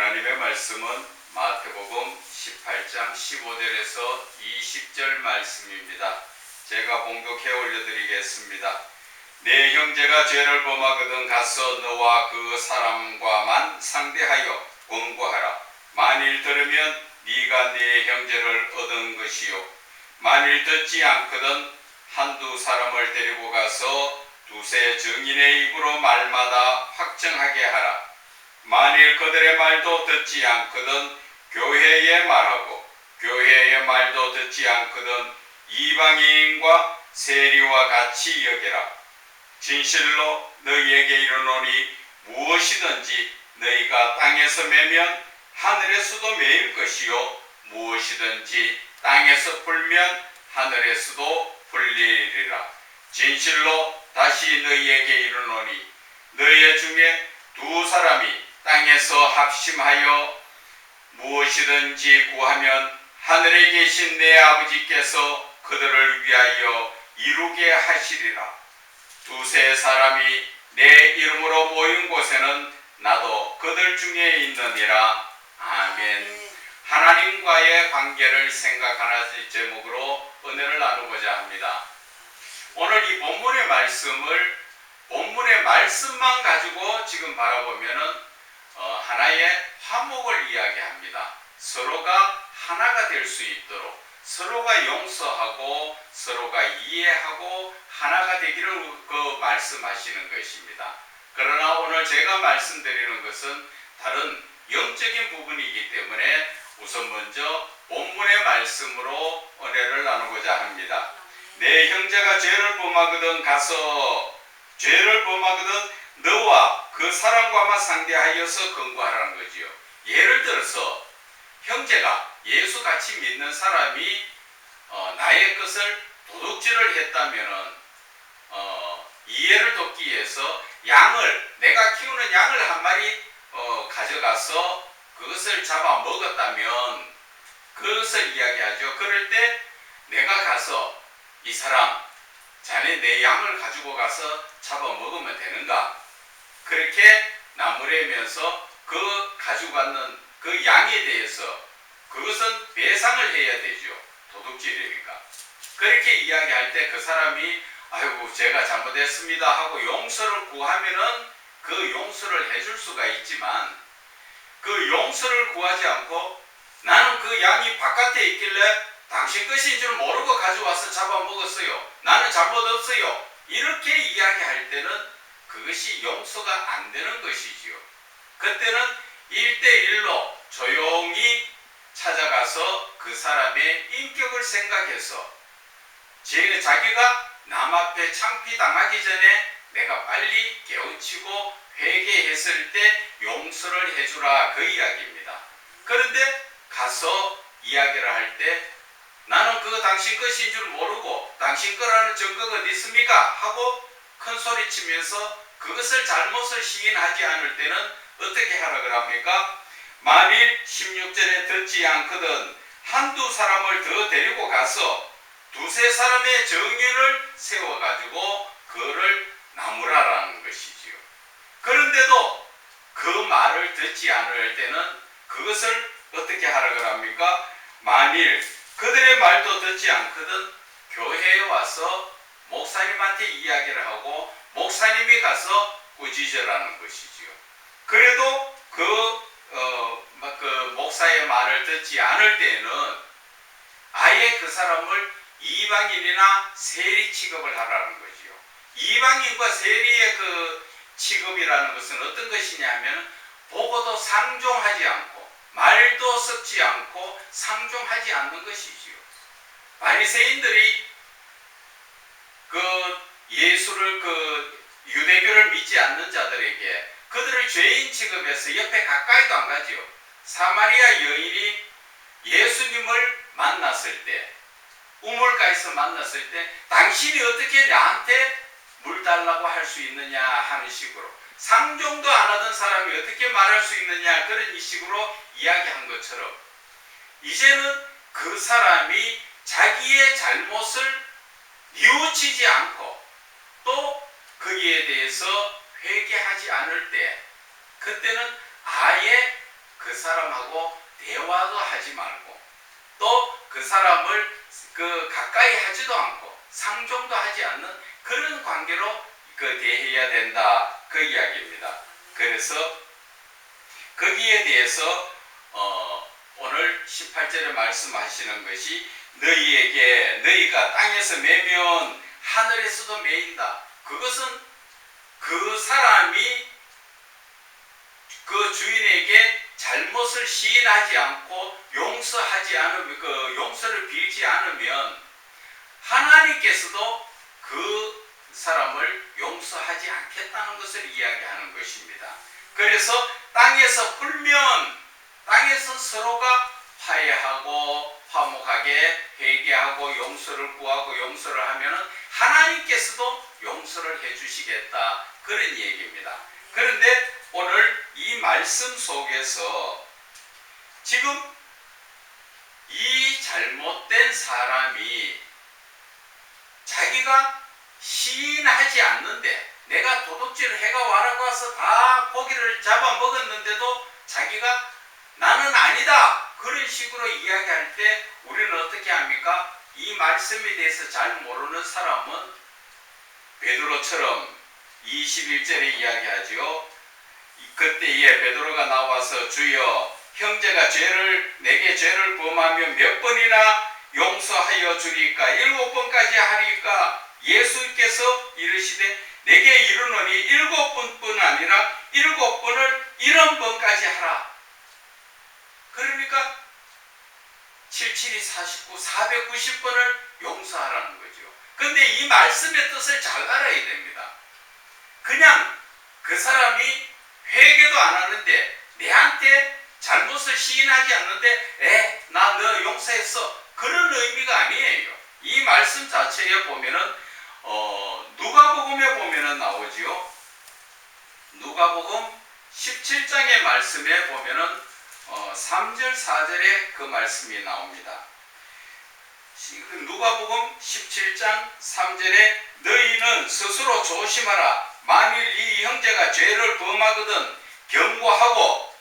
하나님의 말씀은 마태복음 18장 15절에서 20절 말씀입니다. 제가 봉독해 올려드리겠습니다. 내 형제가 죄를 범하거든 가서 너와 그 사람과만 상대하여 권고하라. 만일 들으면 네가 네 형제를 얻은 것이요, 만일 듣지 않거든 한두 사람을 데리고 가서 두세 증인의 입으로 말마다 확정하게 하라. 만일 그들의 말도 듣지 않거든 교회에 말하고, 교회의 말도 듣지 않거든 이방인과 세리와 같이 여기라. 진실로 너희에게 이르노니 무엇이든지 너희가 땅에서 매면 하늘에서도 매일 것이요, 무엇이든지 땅에서 풀면 하늘에서도 풀리리라. 진실로 다시 너희에게 이르노니 너희 중에 두 사람이 땅에서 합심하여 무엇이든지 구하면 하늘에 계신 내 아버지께서 그들을 위하여 이루게 하시리라. 두세 사람이 내 이름으로 모인 곳에는 나도 그들 중에 있느니라. 아멘. 하나님과의 관계를 생각하는 제목으로 은혜를 나누고자 합니다. 오늘 이 본문의 말씀만 가지고 지금 바라보면은 하나의 화목을 이야기합니다. 서로가 하나가 될 수 있도록 서로가 용서하고 서로가 이해하고 하나가 되기를 말씀하시는 것입니다. 그러나 오늘 제가 말씀드리는 것은 다른 영적인 부분이기 때문에 우선 먼저 본문의 말씀으로 은혜를 나누고자 합니다. 내 형제가 죄를 범하거든 가서 죄를 범하거든 너와 그 사람과만 상대하여서 권고하라는 거지요. 예를 들어서 형제가 예수같이 믿는 사람이 나의 것을 도둑질을 했다면은 이해를 돕기 위해서 내가 키우는 양을 한 마리 가져가서 그것을 잡아 먹었다면 그것을 이야기하죠. 그럴 때 내가 가서 이 사람, 자네 내 양을 가지고 가서 잡아 먹으면 되는가? 그렇게 나무래면서 그 가지고 왔는 그 양에 대해서 그것은 배상을 해야 되죠. 도둑질이니까. 그렇게 이야기할 때 그 사람이 아이고 제가 잘못했습니다 하고 용서를 구하면은 그 용서를 해줄 수가 있지만, 그 용서를 구하지 않고 나는 그 양이 바깥에 있길래 당신 것인 줄 모르고 가져와서 잡아먹었어요, 나는 잘못 없어요, 이렇게 이야기할 때는 그것이 용서가 안 되는 것이지요. 그때는 1대1로 조용히 찾아가서 그 사람의 인격을 생각해서 자기가 남 앞에 창피당하기 전에 내가 빨리 깨우치고 회개했을 때 용서를 해주라, 그 이야기입니다. 그런데 가서 이야기를 할 때 나는 그거 당신 것인 줄 모르고 당신 거라는 증거가 어디 있습니까? 하고 큰 소리 치면서 그것을 잘못을 시인하지 않을 때는 어떻게 하라고 합니까? 만일 16절에 듣지 않거든 한두 사람을 더 데리고 가서 두세 사람의 정인을 세워가지고 그를 나무라라는 것이지요. 그런데도 그 말을 듣지 않을 때는 그것을 어떻게 하라고 합니까? 만일 그들의 말도 듣지 않거든 교회에 와서 목사님한테 이야기를 하고 목사님이 가서 꾸짖으라는 것이지요. 그래도 그 목사의 말을 듣지 않을 때에는 아예 그 사람을 이방인이나 세리 취급을 하라는 거지요. 이방인과 세리의 그 취급이라는 것은 어떤 것이냐 하면 보고도 상종하지 않고 말도 섞지 않고 상종하지 않는 것이지요. 바리새인들이 예수를 유대교를 믿지 않는 자들에게 그들을 죄인 취급해서 옆에 가까이도 안 가지요. 사마리아 여인이 예수님을 만났을 때, 우물가에서 만났을 때 당신이 어떻게 나한테 물 달라고 할 수 있느냐 하는 식으로, 상종도 안 하던 사람이 어떻게 말할 수 있느냐 그런 식으로 이야기한 것처럼 이제는 그 사람이 자기의 잘못을 뉘우치지 않고 또 거기에 대해서 회개하지 않을 때 그때는 아예 그 사람하고 대화도 하지 말고 또 그 사람을 가까이 하지도 않고 상종도 하지 않는 그런 관계로 대해야 된다, 그 이야기입니다. 그래서 거기에 대해서 오늘 18절에 말씀하시는 것이 너희가 땅에서 매면 하늘에서도 매인다. 그것은 그 사람이 그 주인에게 잘못을 시인하지 않고 용서하지 않으면, 용서를 빌지 않으면 하나님께서도 그 사람을 용서하지 않겠다는 것을 이야기하는 것입니다. 그래서 땅에서 풀면, 땅에서 서로가 화해하고 화목하게 회개하고 용서를 구하고 용서를 하면은 하나님께서도 용서를 해주시겠다, 그런 얘기입니다. 그런데 오늘 이 말씀 속에서 지금 이 잘못된 사람이 자기가 시인하지 않는데, 내가 도둑질을 해가 와라고 와서 다 고기를 잡아 먹었는데도 자기가 나는 아니다, 그런 식으로 이야기할 때 우리는 어떻게 합니까? 이 말씀에 대해서 잘 모르는 사람은 베드로처럼 21절에 이야기하지요. 그때에 베드로가 나와서 주여, 형제가 내게 죄를 범하면 몇 번이나 용서하여 주리까? 7번까지 하리까? 예수께서 이르시되 내게 이르노니 7번뿐 아니라 7번을 70번까지 하라. 그러니까 77이 49, 490번을 용서하라는 거죠. 근데 이 말씀의 뜻을 잘 알아야 됩니다. 그냥 그 사람이 회개도 안 하는데, 내한테 잘못을 시인하지 않는데 나 너 용서했어, 그런 의미가 아니에요. 이 말씀 자체에 보면은 누가복음에 보면은 나오지요. 누가복음 17장의 말씀에 보면은 3절 4절에 그 말씀이 나옵니다. 누가복음 17장 3절에 너희는 스스로 조심하라. 만일 이 형제가 죄를 범하거든 경고하고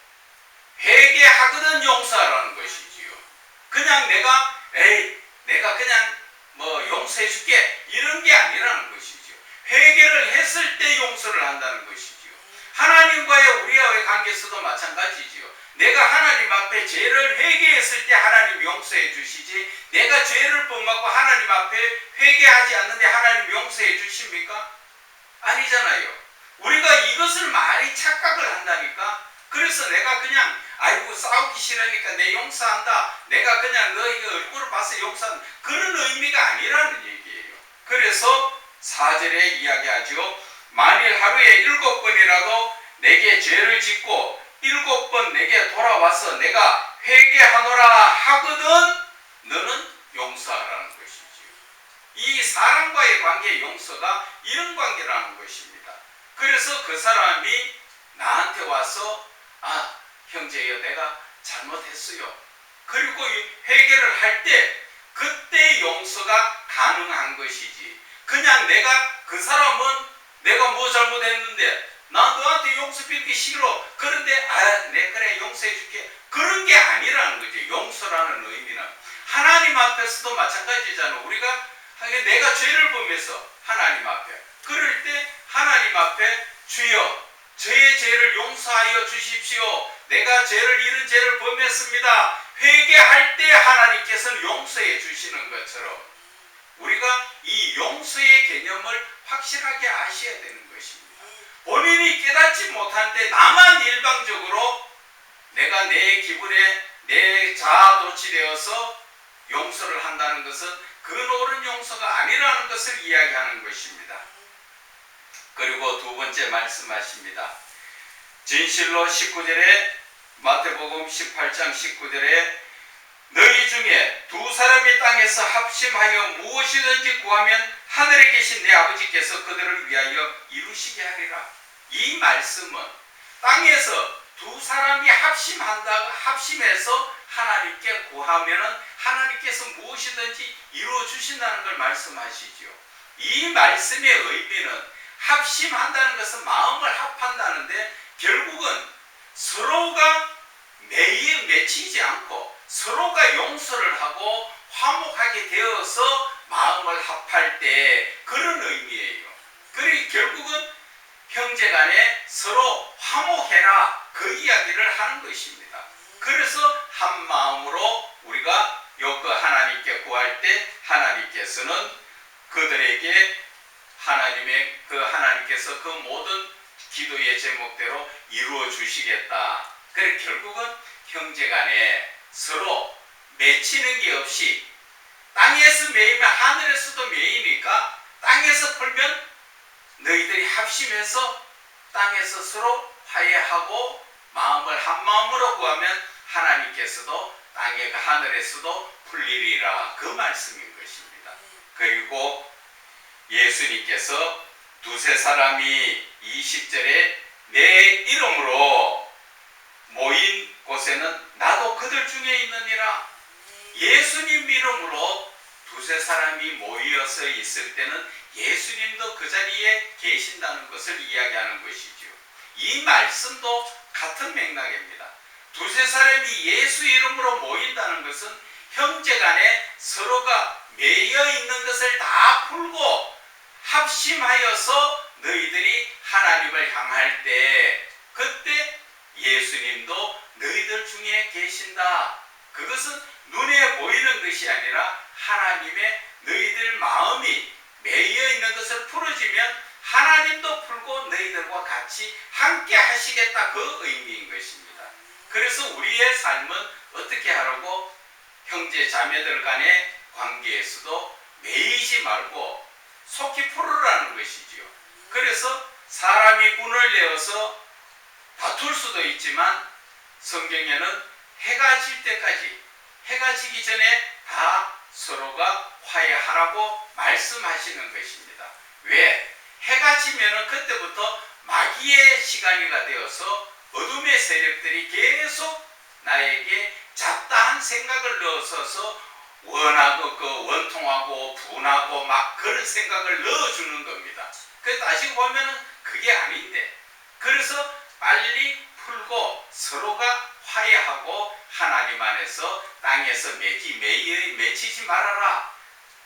회개하거든 용서하라는 것이지요. 그냥 내가 그냥 용서해 줄게, 이런 게 아니라는 것이지요. 회개를 했을 때 용서를 한다는 것이지요. 하나님과의 우리와의 관계에서도 마찬가지지요. 내가 하나님 앞에 죄를 회개했을 때 하나님 용서해 주시지, 내가 죄를 범하고 하나님 앞에 회개하지 않는데 하나님 용서해 주십니까? 아니잖아요. 우리가 이것을 많이 착각을 한다니까. 그래서 내가 그냥 싸우기 싫으니까 내 용서한다, 내가 그냥 너희 얼굴을 봐서 용서한다, 그런 의미가 아니라는 얘기예요. 그래서 4절에 이야기하죠. 만일 하루에 7번이라도 내게 죄를 짓고 7번 내게 돌아와서 내가 회개하노라 하거든 너는 용서하라는 것이지요. 이 사람과의 관계의 용서가 이런 관계라는 것입니다. 그래서 그 사람이 나한테 와서 형제여, 내가 잘못했어요, 그리고 회개를 할 때 그때 용서가 가능한 것이지, 그냥 그 사람은 내가 뭐 잘못했는데 나 너한테 용서 빌기 싫어, 그런데 그래 용서해 줄게, 그런 게 아니라는 거죠. 용서라는 의미는 하나님 앞에서도 마찬가지잖아. 우리가 내가 죄를 범해서 하나님 앞에, 그럴 때 하나님 앞에 주여 저의 죄를 용서하여 주십시오, 내가 이런 죄를 범했습니다, 회개할 때 하나님께서는 용서해 주시는 것처럼 우리가 이 용서의 개념을 확실하게 아셔야 되는 것입니다. 본인이 깨닫지 못한데 나만 일방적으로 내가 내 기분에 내 자아도취되어서 용서를 한다는 것은 그 옳은 용서가 아니라는 것을 이야기하는 것입니다. 그리고 두 번째 말씀하십니다. 진실로 19절에, 마태복음 18장 19절에 너희 중에 두 사람이 땅에서 합심하여 무엇이든지 구하면 하늘에 계신 내 아버지께서 그들을 위하여 이루시게 하리라. 이 말씀은 땅에서 두 사람이 합심해서 하나님께 구하면 하나님께서 무엇이든지 이루어 주신다는 걸 말씀하시죠. 이 말씀의 의미는 합심한다는 것은 마음을 합한다는데, 결국은 서로가 맺히지 않고 서로가 용서를 하고 화목하게 되어서 마음을 합할 때 그런 의미예요. 그러니 결국은 형제간에 서로 화목해라 그 이야기를 하는 것입니다. 그래서 한 마음으로 우리가 그 하나님께 구할 때 하나님께서는 그들에게 하나님께서 그 모든 기도의 제목대로 이루어 주시겠다. 그래 결국은 형제간에 서로 맺히는 게 없이 땅에서 매이면 하늘에서도 매이니까 땅에서 풀면 너희들이 합심해서 땅에서 서로 화해하고 마음을 한 마음으로 구하면 하나님께서도 땅에 하늘에서도 풀리리라 그 말씀인 것입니다. 그리고 예수님께서 두세 사람이 20절에 내 이름으로 모인 곳에는 나도 그들 중에 있느니라. 예수님 이름으로 두세 사람이 모여서 있을 때는 예수님도 그 자리에 계신다는 것을 이야기하는 것이죠. 이 말씀도 같은 맥락입니다. 두세 사람이 예수 이름으로 모인다는 것은 형제간에 서로가 매여 있는 것을 다 풀고 합심하여서 너희들이 하나님을 향할 때 그때 예수님도 너희들 중에 계신다. 그것은 눈에 보이는 것이 아니라 하나님의 너희들 마음이 매여 있는 것을 풀어지면 하나님도 풀고 너희들과 같이 함께 하시겠다 그 의미인 것입니다. 그래서 우리의 삶은 어떻게 하라고 형제 자매들 간의 관계에서도 매이지 말고 속히 풀으라는 것이지요. 그래서 사람이 분을 내어서 다툴 수도 있지만 성경에는 해가 질 때까지 해가 지기 전에 다 서로가 화해하라고 말씀하시는 것입니다. 왜? 해가 지면은 그때부터 마귀의 시간이가 되어서 어둠의 세력들이 계속 나에게 잡다한 생각을 넣어서 원통하고 분하고 막 그런 생각을 넣어주는 겁니다. 그래서 다시 보면은 그게 아닌데 그래서 빨리 풀고 서로가 화해하고 하나님 안에서 땅에서 맺히지 말아라.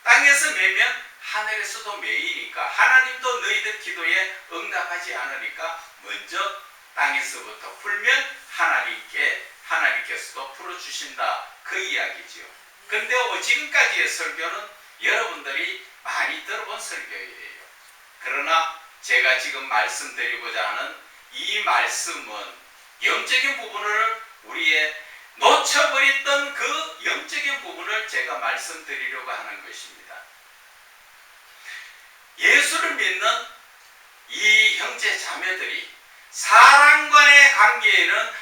땅에서 매면 하늘에서도 매이니까 하나님도 너희들 기도에 응답하지 않으니까 먼저 땅에서부터 풀면 하나님께서도 풀어주신다 그 이야기지요. 근데 지금까지의 설교는 여러분들이 많이 들어본 설교예요. 그러나 제가 지금 말씀드리고자 하는 이 말씀은 영적인 부분을 우리의 놓쳐버렸던 그 영적인 부분을 제가 말씀드리려고 하는 것입니다. 예수를 믿는 이 형제 자매들이 사람 간의 관계에는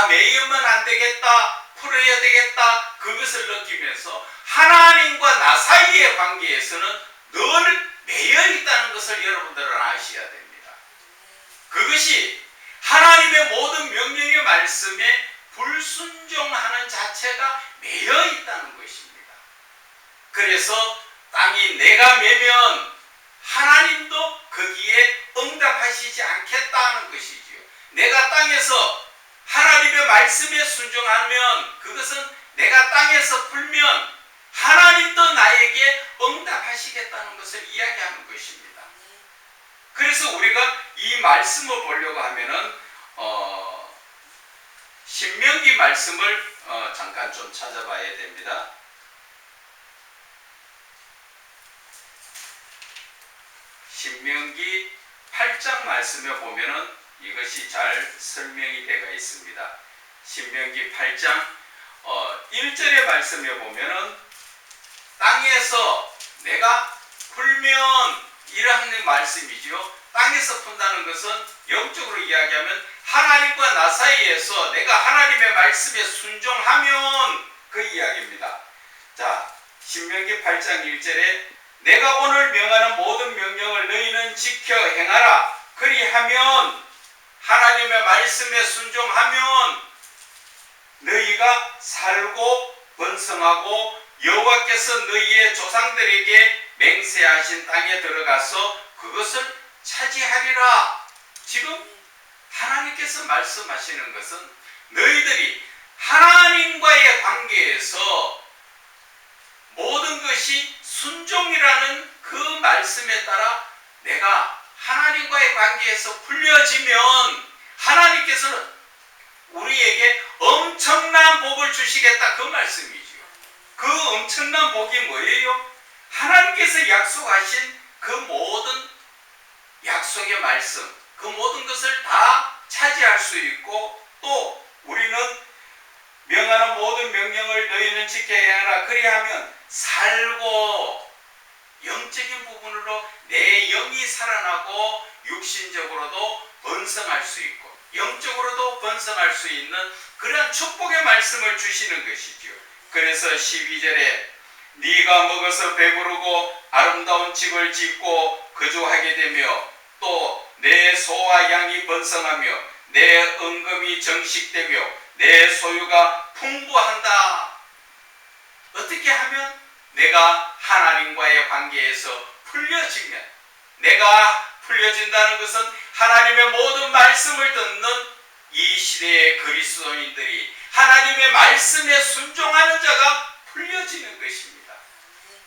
매이면 안 되겠다, 풀어야 되겠다 그것을 느끼면서 하나님과 나 사이의 관계에서는 늘 매여 있다는 것을 여러분들은 아셔야 됩니다. 그것이 하나님의 모든 명령의 말씀에 불순종하는 자체가 매여 있다는 것입니다. 그래서 땅이 내가 매면 하나님도 거기에 응답하시지 않겠다는 것이지요. 내가 땅에서 하나님의 말씀에 순종하면 그것은 내가 땅에서 풀면 하나님도 나에게 응답하시겠다는 것을 이야기하는 것입니다. 그래서 우리가 이 말씀을 보려고 하면은 신명기 말씀을 잠깐 좀 찾아봐야 됩니다. 신명기 8장 말씀에 보면은 이것이 잘 설명이 되어 있습니다. 신명기 8장 1절의 말씀에 보면은 땅에서 내가 풀면 이러한 말씀이죠. 땅에서 푼다는 것은 영적으로 이야기하면 하나님과 나 사이에서 내가 하나님의 말씀에 순종하면 그 이야기입니다. 자, 신명기 8장 1절에 내가 오늘 명하는 모든 명령을 너희는 지켜 행하라. 그리하면 하나님의 말씀에 순종하면 너희가 살고 번성하고 여호와께서 너희의 조상들에게 맹세하신 땅에 들어가서 그것을 차지하리라. 지금 하나님께서 말씀하시는 것은 너희들이 하나님과의 관계에서 모든 것이 순종이라는 그 말씀에 따라 내가 하나님과의 관계에서 풀려지면 하나님께서는 우리에게 엄청난 복을 주시겠다, 그 말씀이죠. 그 엄청난 복이 뭐예요? 하나님께서 약속하신 그 모든 약속의 말씀, 그 모든 것을 다 차지할 수 있고, 또 우리는 명하는 모든 명령을 너희는 지켜야 하라. 그리하면 살고 영적인 부분으로 내 영이 살아나고 육신적으로도 번성할 수 있고 영적으로도 번성할 수 있는 그러한 축복의 말씀을 주시는 것이죠. 그래서 12절에 네가 먹어서 배부르고 아름다운 집을 짓고 거주하게 되며 또 내 소와 양이 번성하며 내 은금이 정식되며 내 소유가 풍부한다. 어떻게 하면 내가 하나님과의 관계에서 풀려지면, 내가 풀려진다는 것은 하나님의 모든 말씀을 듣는 이 시대의 그리스도인들이 하나님의 말씀에 순종하는 자가 풀려지는 것입니다.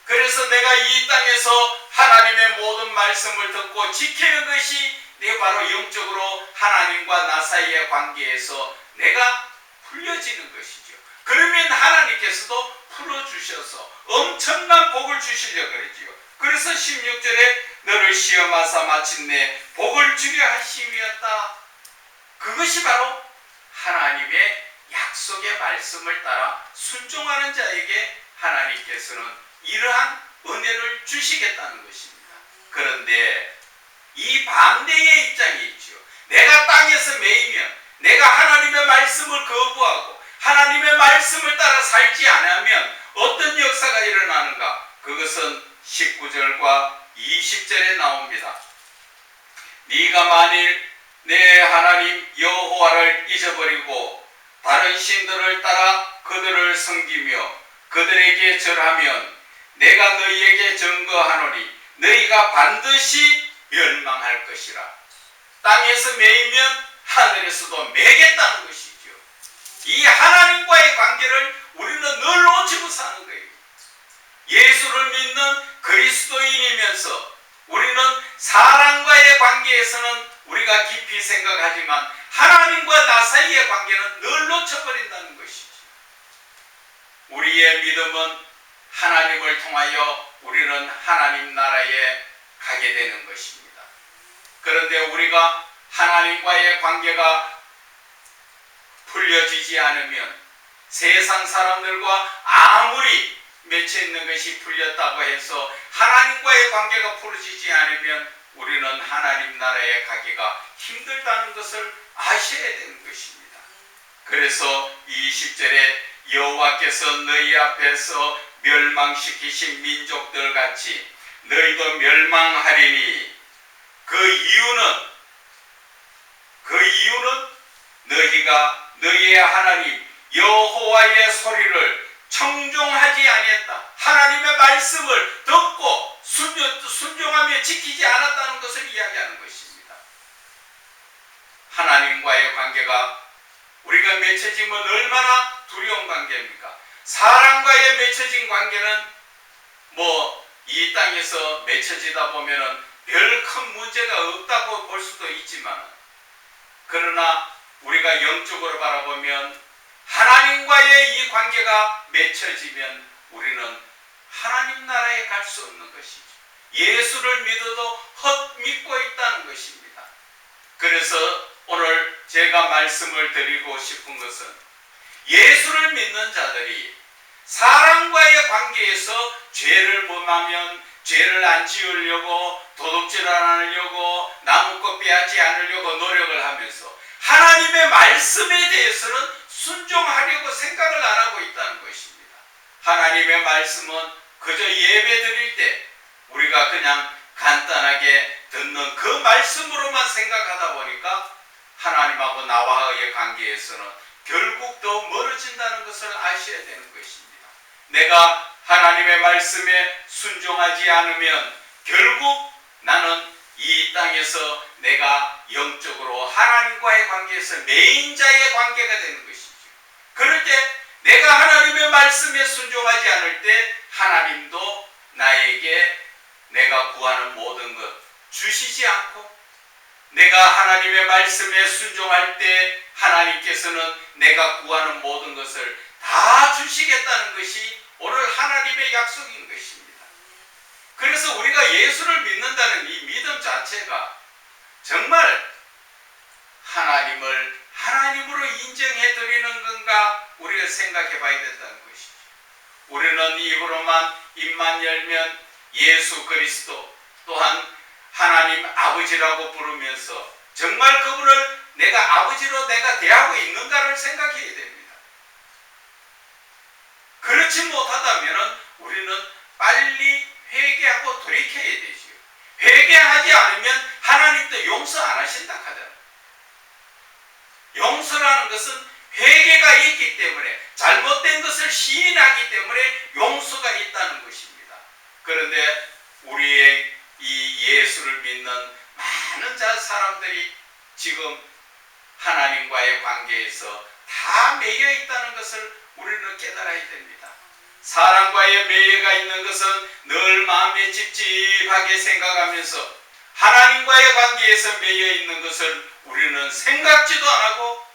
그래서 내가 이 땅에서 하나님의 모든 말씀을 듣고 지키는 것이 내가 바로 영적으로 하나님과 나 사이의 관계에서 내가 풀려지는 것이죠. 그러면 하나님께서도 풀어주셔서 엄청난 복을 주시려고 그러지요. 그래서 16절에 너를 시험하사 마침내 복을 주려 하심이었다. 그것이 바로 하나님의 약속의 말씀을 따라 순종하는 자에게 하나님께서는 이러한 은혜를 주시겠다는 것입니다. 그런데 이 반대의 입장이 있죠. 내가 땅에서 매이면, 내가 하나님의 말씀을 거부하고 하나님의 말씀을 따라 살지 않으면 어떤 역사가 일어나는가? 그것은 19절과 20절에 나옵니다. 네가 만일 내 하나님 여호와를 잊어버리고 다른 신들을 따라 그들을 섬기며 그들에게 절하면 내가 너희에게 증거하노니 너희가 반드시 멸망할 것이라. 땅에서 매이면 하늘에서도 매겠다는 것이죠. 이 하나님과의 관계를 우리는 늘 놓치고 사는 거예요. 예수를 믿는 그리스도인이면서 우리는 사람과의 관계에서는 우리가 깊이 생각하지만 하나님과 나 사이의 관계는 늘 놓쳐버린다는 것이죠. 우리의 믿음은 하나님을 통하여 우리는 하나님 나라에 가게 되는 것입니다. 그런데 우리가 하나님과의 관계가 풀려지지 않으면 세상 사람들과 아무리 맺혀 있는 것이 풀렸다고 해서 하나님과의 관계가 풀어지지 않으면 우리는 하나님 나라에 가기가 힘들다는 것을 아셔야 되는 것입니다. 그래서 20절에 여호와께서 너희 앞에서 멸망시키신 민족들 같이 너희도 멸망하리니 그 이유는 너희가 너희의 하나님 여호와의 소리를 청종하지 아니했다. 하나님의 말씀을 듣고 순종하며 지키지 않았다는 것을 이야기하는 것입니다. 하나님과의 관계가 우리가 맺혀지면 얼마나 두려운 관계입니까? 사람과의 맺혀진 관계는 이 땅에서 맺혀지다 보면은 별 큰 문제가 없다고 볼 수도 있지만, 그러나 우리가 영적으로 바라보면 하나님과의 이 관계가 맺혀지면 우리는 하나님 나라에 갈 수 없는 것이죠. 예수를 믿어도 헛믿고 있다는 것입니다. 그래서 오늘 제가 말씀을 드리고 싶은 것은 예수를 믿는 자들이 사람과의 관계에서 죄를 범하면 죄를 안 지으려고, 도둑질 안 하려고, 나무꽃 빼앗지 않으려고 노력을 하면서 하나님의 말씀에 대해서는 순종하려고 생각을 안 하고 있다는 것입니다. 하나님의 말씀은 그저 예배 드릴 때 우리가 그냥 간단하게 듣는 그 말씀으로만 생각하다 보니까 하나님하고 나와의 관계에서는 결국 더 멀어진다는 것을 아셔야 되는 것입니다. 내가 하나님의 말씀에 순종하지 않으면 결국 나는 이 땅에서 내가 영적으로 하나님과의 관계에서 매인자의 관계가 되는 것이죠. 그럴 때 말씀에 순종하지 않을 때 하나님도 나에게 내가 구하는 모든 것 주시지 않고, 내가 하나님의 말씀에 순종할 때 하나님께서는 내가 구하는 모든 것을 다 주시겠다는 것이 오늘 하나님의 약속인 것입니다. 그래서 우리가 예수를 믿는다는 이 믿음 자체가 정말 하나님을 하나님으로 인정해 드리는 건가 우리가 생각해 봐야 된다는 것이죠. 우리는 입으로만 입만 열면 예수 그리스도 또한 하나님 아버지라고 부르면서 정말 그분을 내가 아버지로 내가 대하고 있는가를 생각해야 됩니다. 그렇지 못하다면 우리는 빨리 회개하고 돌이켜야 되죠. 회개하지 않으면 하나님도 용서 안 하신다 하잖아요. 용서라는 것은 회개가 있기 때문에, 잘못된 것을 시인하기 때문에 용서가 있다는 것입니다. 그런데 우리의 이 예수를 믿는 많은 사람들이 지금 하나님과의 관계에서 다 매여 있다는 것을 우리는 깨달아야 됩니다. 사람과의 매여가 있는 것은 늘 마음에 찝찝하게 생각하면서 하나님과의 관계에서 매여 있는 것을 우리는 생각지도 안 하고,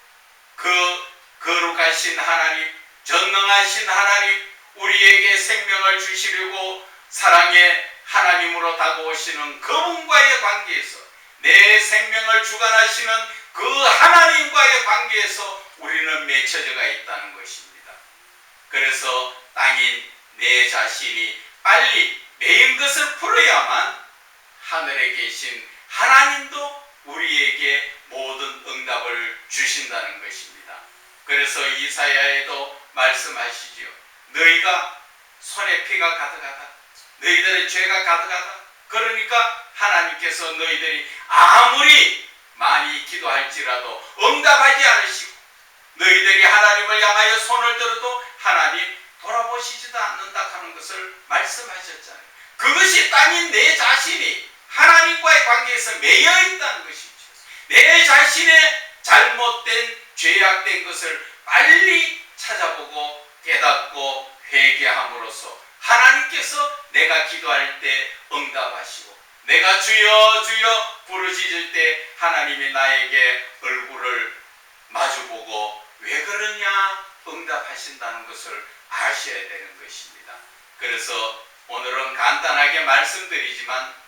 그 거룩하신 하나님, 전능하신 하나님, 우리에게 생명을 주시려고 사랑의 하나님으로 다가오시는 그분과의 관계에서, 내 생명을 주관하시는 그 하나님과의 관계에서 우리는 맺혀져가 있다는 것입니다. 그래서 땅인 내 자신이 빨리 매인 것을 풀어야만 하늘에 계신 하나님도 우리에게 모든 응답을 주신다는 것입니다. 그래서 이사야에도 말씀하시지요. 너희가 손에 피가 가득하다. 너희들의 죄가 가득하다. 그러니까 하나님께서 너희들이 아무리 많이 기도할지라도 응답하지 않으시고, 너희들이 하나님을 향하여 손을 들어도 하나님 돌아보시지도 않는다 하는 것을 말씀하셨잖아요. 그것이 땅인 내 자신이 하나님과의 관계에서 매여 있다는 것이죠. 내 자신의 잘못된 죄악된 것을 빨리 찾아보고 깨닫고 회개함으로써 하나님께서 내가 기도할 때 응답하시고, 내가 주여 주여 부르짖을 때 하나님이 나에게 얼굴을 마주보고 왜 그러냐 응답하신다는 것을 아셔야 되는 것입니다. 그래서 오늘은 간단하게 말씀드리지만,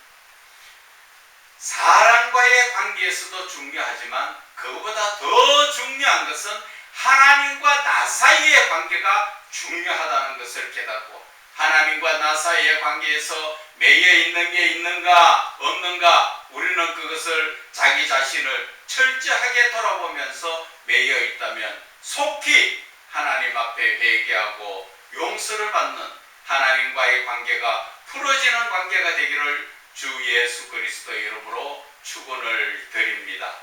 사람과의 관계에서도 중요하지만 그것보다 더 중요한 것은 하나님과 나 사이의 관계가 중요하다는 것을 깨닫고, 하나님과 나 사이의 관계에서 매여 있는 게 있는가 없는가, 우리는 그것을 자기 자신을 철저하게 돌아보면서 매여 있다면 속히 하나님 앞에 회개하고 용서를 받는 하나님과의 관계가 풀어지는 관계가 되기를 주 예수 그리스도 이름으로 축원을 드립니다.